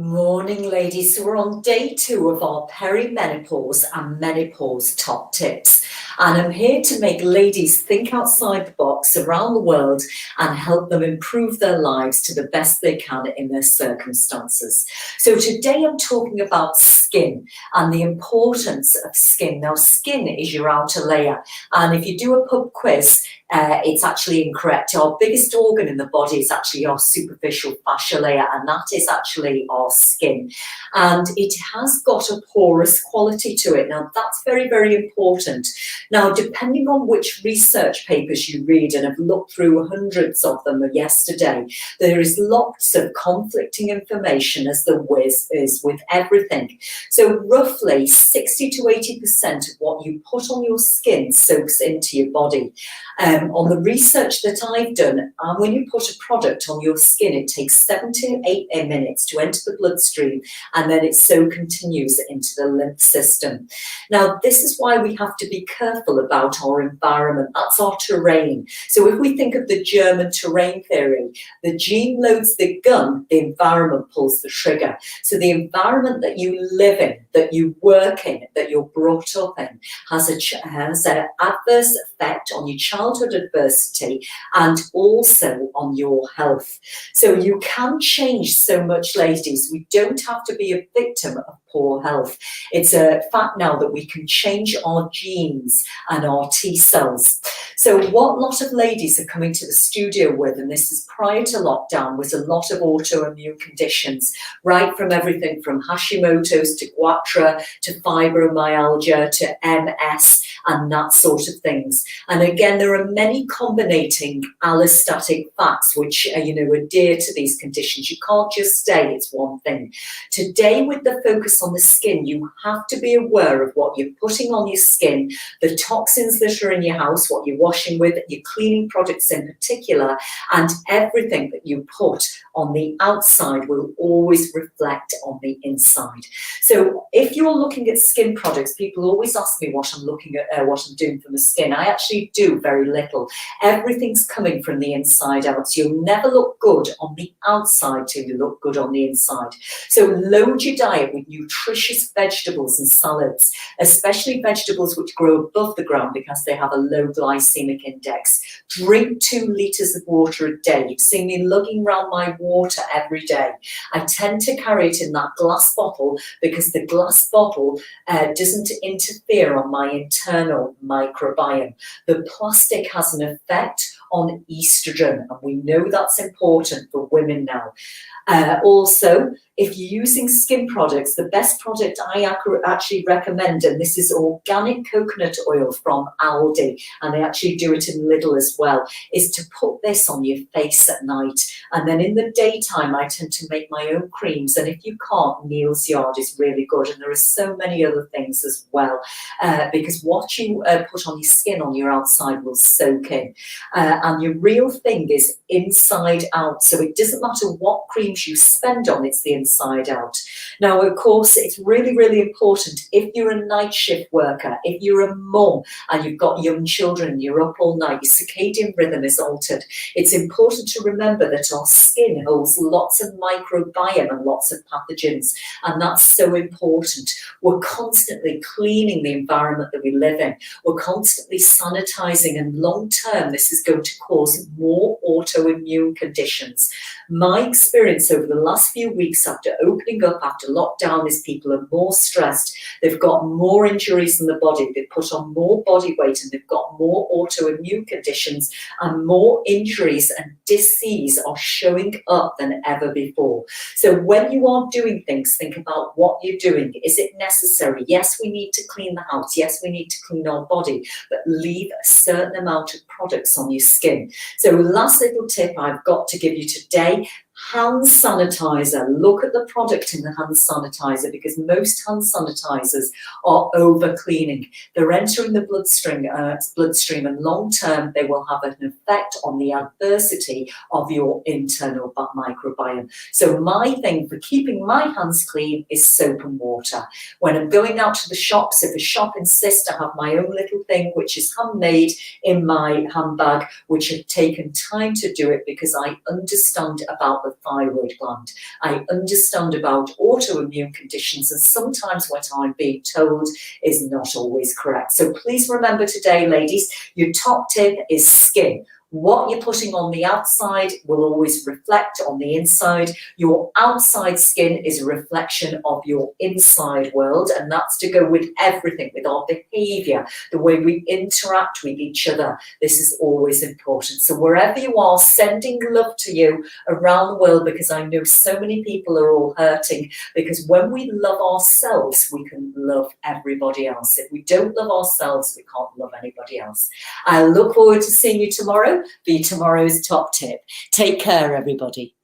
Morning, ladies. So we're on day 2 of our perimenopause and menopause top tips. And I'm here to make ladies think outside the box around the world and help them improve their lives to the best they can in their circumstances. So today I'm talking about skin and the importance of skin. Now, skin is your outer layer. And if you do a pub quiz, it's actually incorrect. Our biggest organ in the body is actually our superficial fascia layer, and that is actually our skin. And it has got a porous quality to it. Now, that's very, very important. Now, depending on which research papers you read, and I've looked through hundreds of them yesterday, there is lots of conflicting information, as there is with everything. So roughly 60 to 80% of what you put on your skin soaks into your body. On the research that I've done, when you put a product on your skin, it takes 7 to 8 minutes to enter the bloodstream, and then it so continues into the lymph system. Now, this is why we have to be careful about our environment. That's our terrain. So if we think of the German terrain theory, the gene loads the gun, the environment pulls the trigger. So the environment that you live in, that you work in, that you're brought up in, has an adverse effect on your childhood adversity and also on your health. So you can change so much, ladies. We don't have to be a victim of poor health. It's a fact now that we can change our genes and our T cells. So what a lot of ladies are coming to the studio with, and this is prior to lockdown, was a lot of autoimmune conditions, right from everything from hashimoto's to goitre to fibromyalgia to MS and that sort of things. And again, there are many combinating allostatic facts which adhere to these conditions. You can't just say it's one thing. Today, with the focus on the skin, you have to be aware of what you're putting on your skin, the toxins that are in your house, what you're washing with, your cleaning products in particular, and everything that you put on the outside will always reflect on the inside. So if you're looking at skin products, people always ask me what I'm looking at, what I'm doing for the skin. I actually do very little. Everything's coming from the inside out. So you'll never look good on the outside till you look good on the inside. So load your diet with nutritious vegetables and salads, especially vegetables which grow above the ground because they have a low glycemic index. Drink 2 litres of water a day. You've seen me lugging around my water every day. I tend to carry it in that glass bottle because the glass bottle doesn't interfere on my internal microbiome. The plastic has an effect on estrogen, and we know that's important for women now. Also, if you're using skin products, the best product I actually recommend, and this is organic coconut oil from Aldi, and they actually do it in Lidl as well, is to put this on your face at night. And then in the daytime, I tend to make my own creams. And if you can't, Neil's Yard is really good. And there are so many other things as well, because what you put on your skin on your outside will soak in. And your real thing is inside out. So it doesn't matter what creams you spend on, it's the inside out. Now, of course, it's really, really important if you're a night shift worker, if you're a mum and you've got young children and you're up all night, your circadian rhythm is altered. It's important to remember that our skin holds lots of microbiome and lots of pathogens, and that's so important. We're constantly cleaning the environment that we live in. We're constantly sanitizing, and long term, this is going to cause more autoimmune conditions. My experience over the last few weeks after opening up, after lockdown, is people are more stressed. They've got more injuries in the body. They've put on more body weight, and they've got more autoimmune conditions, and more injuries and disease are showing up than ever before. So when you are doing things, think about what you're doing. Is it necessary? Yes, we need to clean the house. Yes, we need to clean our body, but leave a certain amount of products on your skin. So last little tip I've got to give you today: hand sanitizer. Look at the product in the hand sanitizer, because most hand sanitizers are over cleaning. They're entering the bloodstream, and long term they will have an effect on the adversity of your internal microbiome. So my thing for keeping my hands clean is soap and water. When I'm going out to the shops, if a shop insists I have my own little thing which is handmade in my handbag, which I've taken time to do it because I understand about the a thyroid gland. I understand about autoimmune conditions, and sometimes what I'm being told is not always correct. So please remember today, ladies, your top tip is skin. What you're putting on the outside will always reflect on the inside. Your outside skin is a reflection of your inside world, and that's to go with everything, with our behavior, the way we interact with each other. This is always important. So wherever you are, sending love to you around the world, because I know so many people are all hurting, because when we love ourselves, we can love everybody else. If we don't love ourselves, we can't love anybody else. I look forward to seeing you tomorrow for tomorrow's top tip. Take care, everybody.